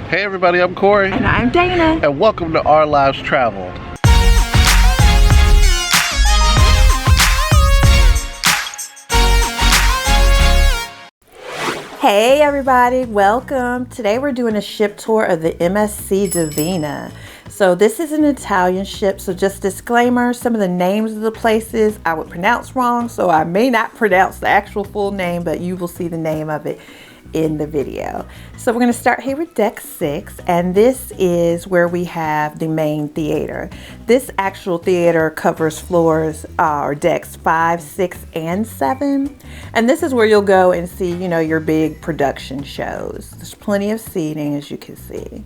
Hey everybody, I'm Corey. And I'm Dana. And welcome to Our Lives Traveled. Hey everybody, welcome. Today we're doing a ship tour of the MSC Divina. So this is an Italian ship, so just disclaimer, some of the names of the places I would pronounce wrong, so I may not pronounce the actual full name, but you will see the name of it in the video. So we're going to start here with deck 6, and this is where we have the main theater. This actual theater covers floors or decks 5, 6, and 7, and this is where you'll go and see, you know, your big production shows. There's plenty of seating, as you can see.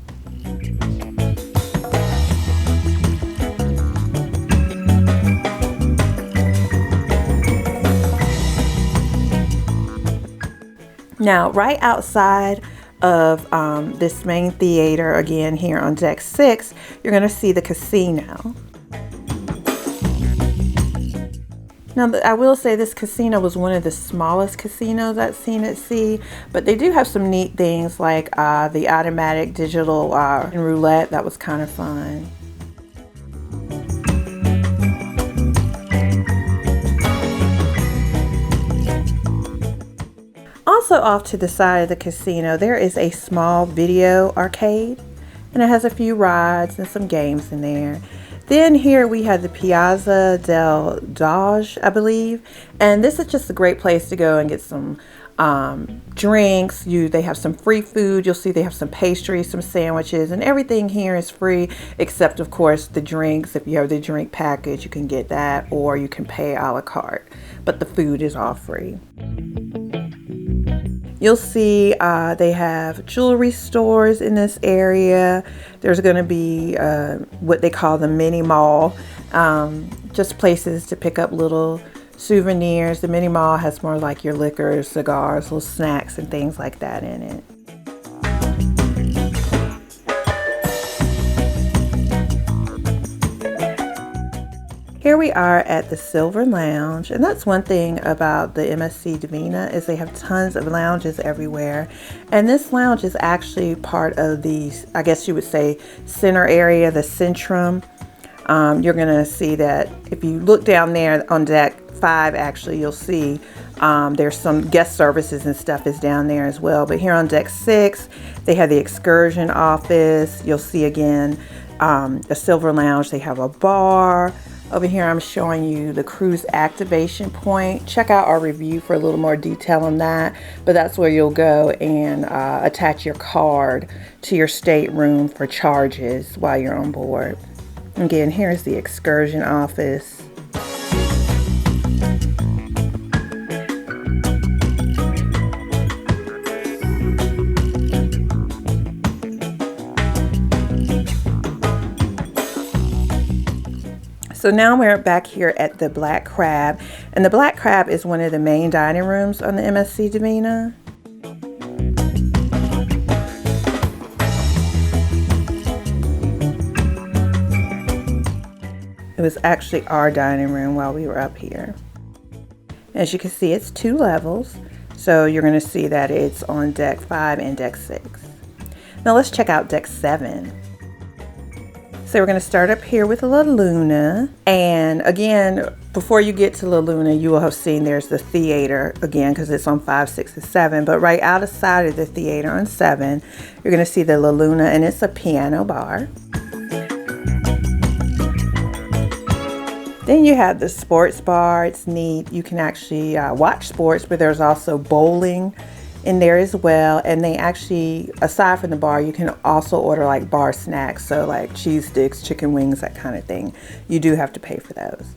Now, right outside of this main theater, again here on deck 6, you're going to see the casino. Now, I will say this casino was one of the smallest casinos I've seen at sea, but they do have some neat things like the automatic digital roulette. That was kind of fun. Also off to the side of the casino, there is a small video arcade, and it has a few rides and some games in there. Then here we have the Piazza del Doge, I believe, and this is just a great place to go and get some drinks. They have some free food. You'll see they have some pastries, some sandwiches, and everything here is free except, of course, the drinks. If you have the drink package, you can get that, or you can pay a la carte, but the food is all free. You'll see they have jewelry stores in this area. There's going to be what they call the mini mall, just places to pick up little souvenirs. The mini mall has more like your liquor, cigars, little snacks, and things like that in it. Here we are at the Silver Lounge, and that's one thing about the MSC Divina is they have tons of lounges everywhere, and this lounge is actually part of the, I guess you would say, center area, the Centrum. You're gonna see that if you look down there on deck 5, actually you'll see there's some guest services and stuff is down there as well. But here on deck 6, they have the excursion office. You'll see again a Silver Lounge. They have a bar. Over here I'm showing you the cruise activation point. Check out our review for a little more detail on that, but that's where you'll go and attach your card to your stateroom for charges while you're on board. Again, here's the excursion office. So now we're back here at the Black Crab, and the Black Crab is one of the main dining rooms on the MSC Divina. It was actually our dining room while we were up here. As you can see, it's 2 levels, so you're going to see that it's on deck 5 and deck 6. Now let's check out deck 7. So we're going to start up here with La Luna, and again, before you get to La Luna, you will have seen there's the theater again because it's on 5, 6, and 7. But right outside of the theater on 7, you're going to see the La Luna, and it's a piano bar. Then you have the sports bar. It's neat. You can actually watch sports, but there's also bowling in there as well. And they actually, aside from the bar, you can also order like bar snacks, so like cheese sticks, chicken wings, that kind of thing. You do have to pay for those.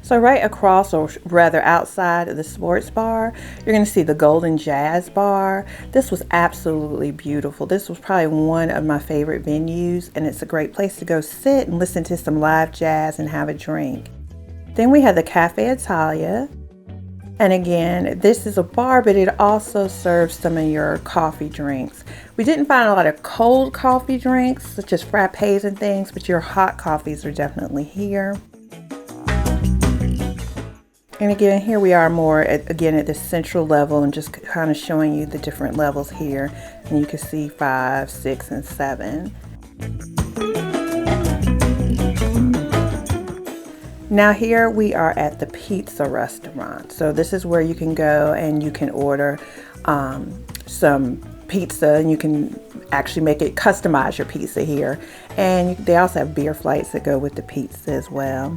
So right across, or rather outside of the sports bar, you're going to see the Golden Jazz Bar. This was absolutely beautiful. This was probably one of my favorite venues, and it's a great place to go sit and listen to some live jazz and have a drink. Then we have the Cafe Italia. And again, this is a bar, but it also serves some of your coffee drinks. We didn't find a lot of cold coffee drinks, such as frappes and things, but your hot coffees are definitely here. And again, here we are more at the central level and just kind of showing you the different levels here. And you can see 5, 6, and 7. Now here we are at the pizza restaurant. So this is where you can go and you can order some pizza, and you can actually make it, customize your pizza here. And they also have beer flights that go with the pizza as well.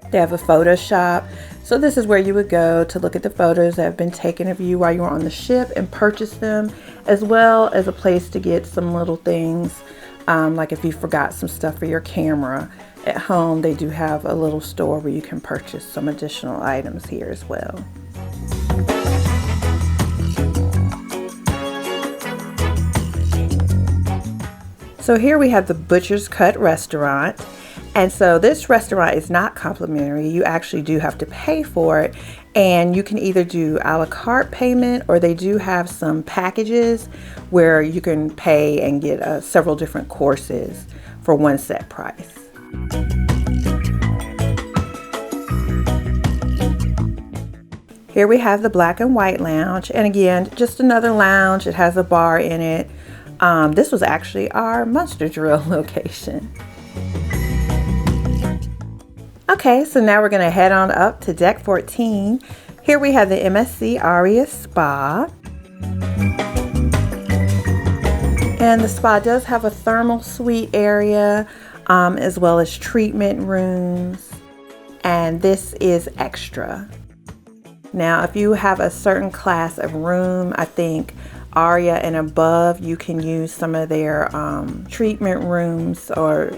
They have a photo shop. So this is where you would go to look at the photos that have been taken of you while you were on the ship and purchase them, as well as a place to get some little things, like if you forgot some stuff for your camera at home. They do have a little store where you can purchase some additional items here as well. So here we have the Butcher's Cut restaurant. And so this restaurant is not complimentary. You actually do have to pay for it, and you can either do a la carte payment, or they do have some packages where you can pay and get several different courses for one set price. Here we have the Black and White Lounge, and again, just another lounge. It has a bar in it. This was actually our Monster Drill location. Okay, so now we're going to head on up to deck 14. Here we have the MSC Aria Spa. And the spa does have a thermal suite area, as well as treatment rooms. And this is extra. Now, if you have a certain class of room, I think Aria and above, you can use some of their treatment rooms or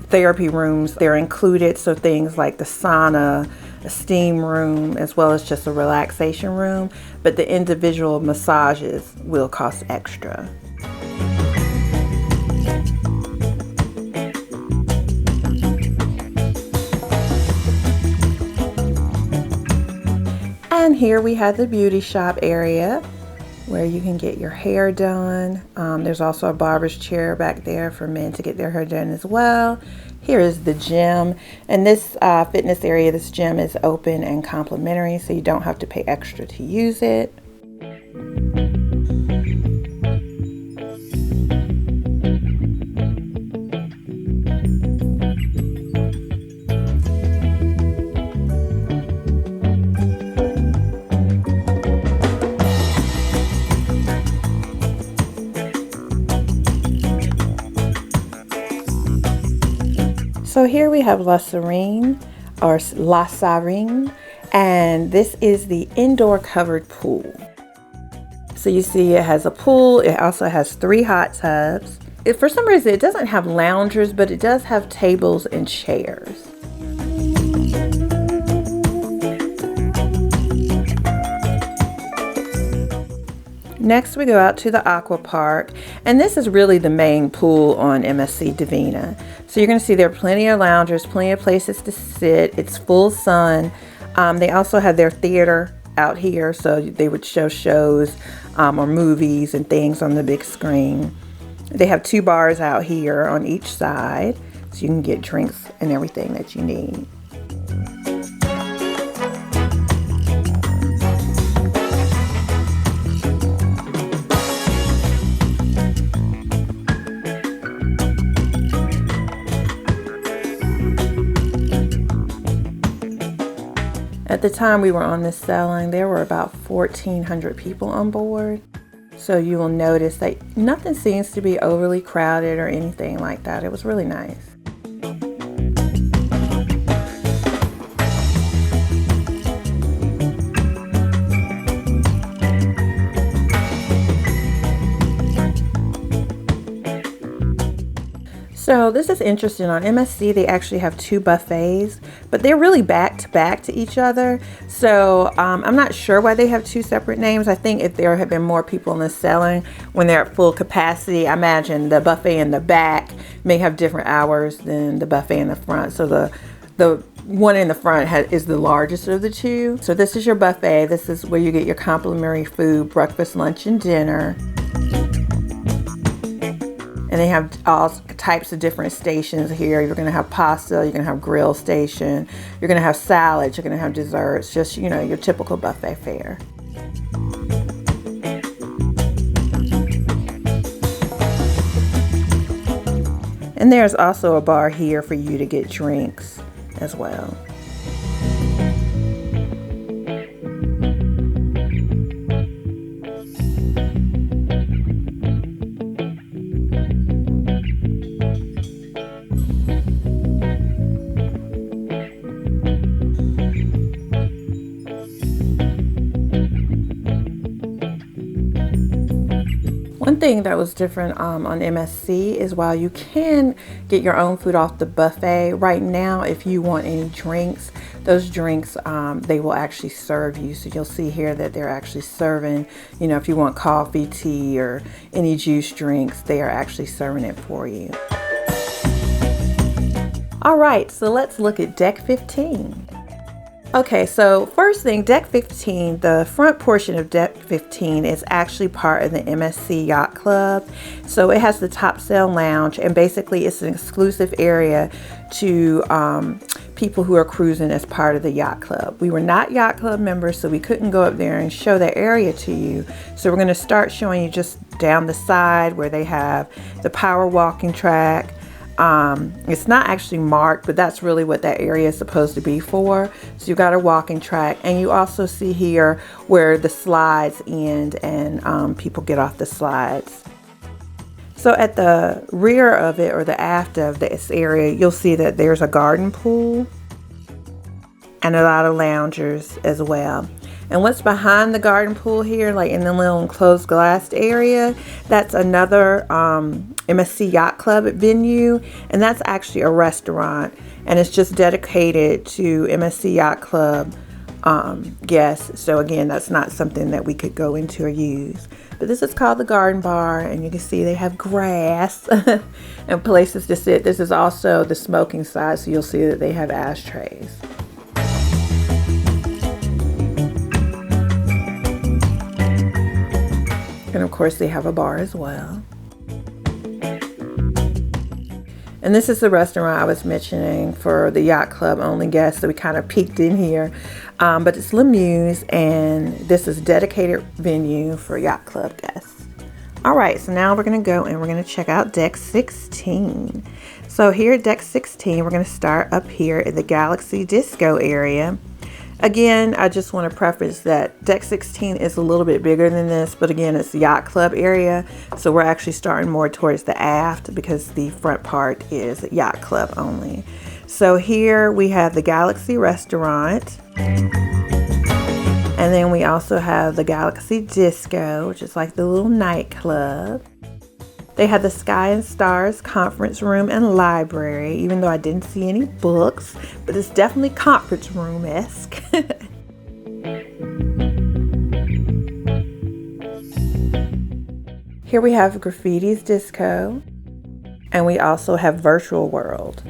therapy rooms. They're included, so things like the sauna, a steam room, as well as just a relaxation room, but the individual massages will cost extra. And here we have the beauty shop area where you can get your hair done. There's also a barber's chair back there for men to get their hair done as well. Here is the gym, and this fitness area, this gym is open and complimentary, so you don't have to pay extra to use it. So here we have La Serene, or La Sarine, and this is the indoor covered pool. So you see it has a pool. It also has 3 hot tubs. For some reason, it doesn't have loungers, but it does have tables and chairs. Next, we go out to the aqua park, and this is really the main pool on MSC Divina. So you're going to see there are plenty of loungers, plenty of places to sit. It's full sun. They also have their theater out here, so they would show shows or movies and things on the big screen. They have 2 bars out here on each side, so you can get drinks and everything that you need. At the time we were on this sailing, there were about 1,400 people on board. So you will notice that nothing seems to be overly crowded or anything like that. It was really nice. So this is interesting. On MSC, they actually have 2 buffets, but they're really back to back to each other. So I'm not sure why they have 2 separate names. I think if there had been more people in the sailing when they're at full capacity, I imagine the buffet in the back may have different hours than the buffet in the front. So the the one in the front is the largest of the two. So this is your buffet. This is where you get your complimentary food, breakfast, lunch, and dinner. And they have all types of different stations here. You're gonna have pasta, you're gonna have grill station, you're gonna have salads, you're gonna have desserts, just, you know, your typical buffet fare. And there's also a bar here for you to get drinks as well. One thing that was different on MSC is while you can get your own food off the buffet, right now if you want any drinks, those drinks they will actually serve you. So you'll see here that they're actually serving, you know, if you want coffee, tea, or any juice drinks, they are actually serving it for you. All right, so let's look at deck 15. Okay, so first thing, deck 15, the front portion of deck 15 is actually part of the MSC Yacht Club. So it has the top sail lounge, and basically it's an exclusive area to people who are cruising as part of the Yacht Club. We were not Yacht Club members, so we couldn't go up there and show that area to you. So we're going to start showing you just down the side where they have the power walking track. It's not actually marked, but that's really what that area is supposed to be for. So you've got a walking track, and you also see here where the slides end and people get off the slides. So at the rear of it, or the aft of this area, you'll see that there's a garden pool and a lot of loungers as well. And what's behind the garden pool here, like in the little enclosed glass area, that's another MSC Yacht Club venue, and that's actually a restaurant, and it's just dedicated to MSC Yacht Club guests. So again, that's not something that we could go into or use. But this is called the Garden Bar, and you can see they have grass and places to sit. This is also the smoking side, so you'll see that they have ashtrays. And of course they have a bar as well. And this is the restaurant I was mentioning for the Yacht Club only guests, so we kind of peeked in here. But it's Lemuse, and this is a dedicated venue for Yacht Club guests. All right, so now we're gonna go and we're gonna check out deck 16. So here at deck 16, we're gonna start up here in the Galaxy Disco area. Again, I just want to preface that deck 16 is a little bit bigger than this, but again, it's the Yacht Club area. So we're actually starting more towards the aft because the front part is Yacht Club only. So here we have the Galaxy Restaurant. And then we also have the Galaxy Disco, which is like the little nightclub. They have the Sky and Stars conference room and library, even though I didn't see any books, but it's definitely conference room-esque. Here we have Graffiti's Disco, and we also have Virtual World.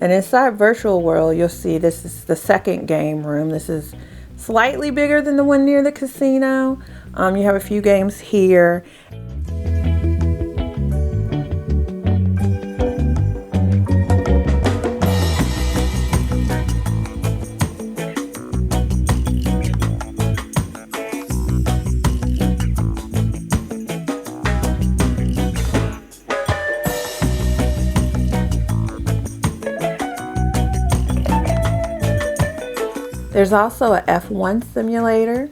And inside Virtual World, you'll see this is the second game room. This is slightly bigger than the one near the casino. You have a few games here. There's also a F1 simulator,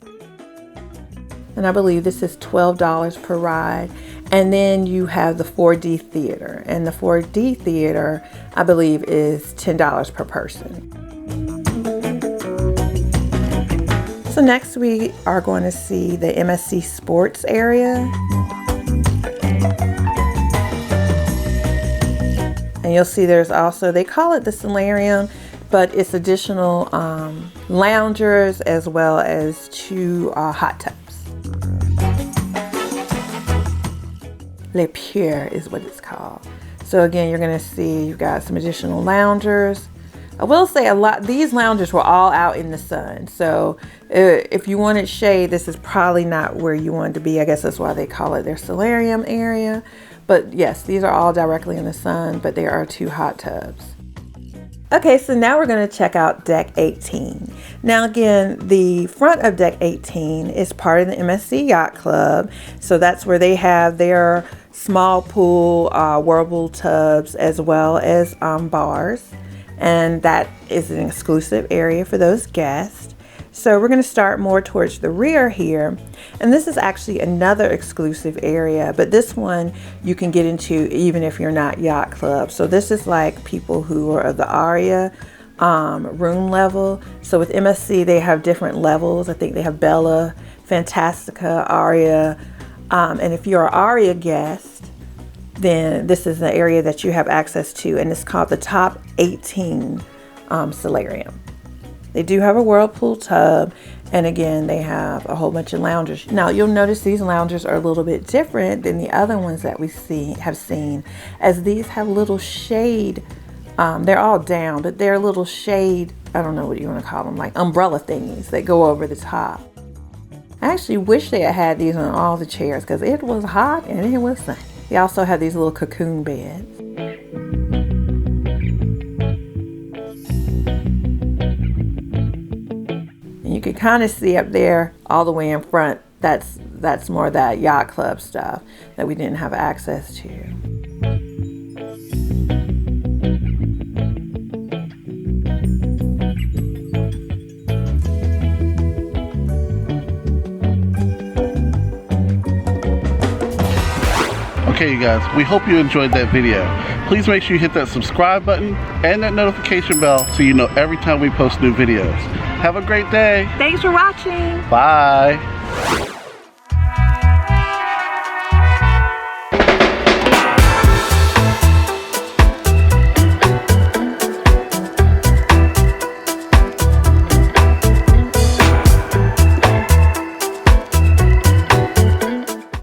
and I believe this is $12 per ride. And then you have the 4D theater, and the 4D theater, I believe, is $10 per person. So next we are going to see the MSC Sports area. And you'll see there's also, they call it the solarium, but it's additional loungers as well as 2 hot tubs. Le Pure is what it's called. So again, you're going to see you've got some additional loungers. I will say these loungers were all out in the sun. So if you wanted shade, this is probably not where you wanted to be. I guess that's why they call it their solarium area. But yes, these are all directly in the sun, but there are 2 hot tubs. Okay, so now we're going to check out deck 18. Now again, the front of deck 18 is part of the MSC Yacht Club. So that's where they have their small pool, whirlpool tubs, as well as bars. And that is an exclusive area for those guests. So we're going to start more towards the rear here. And this is actually another exclusive area, but this one you can get into even if you're not Yacht Club. So this is like people who are of the Aria room level. So with MSC, they have different levels. I think they have Bella, Fantastica, Aria. And if you're an Aria guest, then this is the area that you have access to, and it's called the Top 18 Solarium. They do have a whirlpool tub, and again, they have a whole bunch of loungers. Now, you'll notice these loungers are a little bit different than the other ones that we have seen, as these have little shade. They're all down, but they're little shade, I don't know what you want to call them, like umbrella thingies that go over the top. I actually wish they had these on all the chairs because it was hot and it was sunny. They also have these little cocoon beds. And you can kind of see up there all the way in front, that's more of that Yacht Club stuff that we didn't have access to. Okay, you guys, we hope you enjoyed that video. Please make sure you hit that subscribe button and that notification bell so you know every time we post new videos. Have a great day. Thanks for watching. Bye.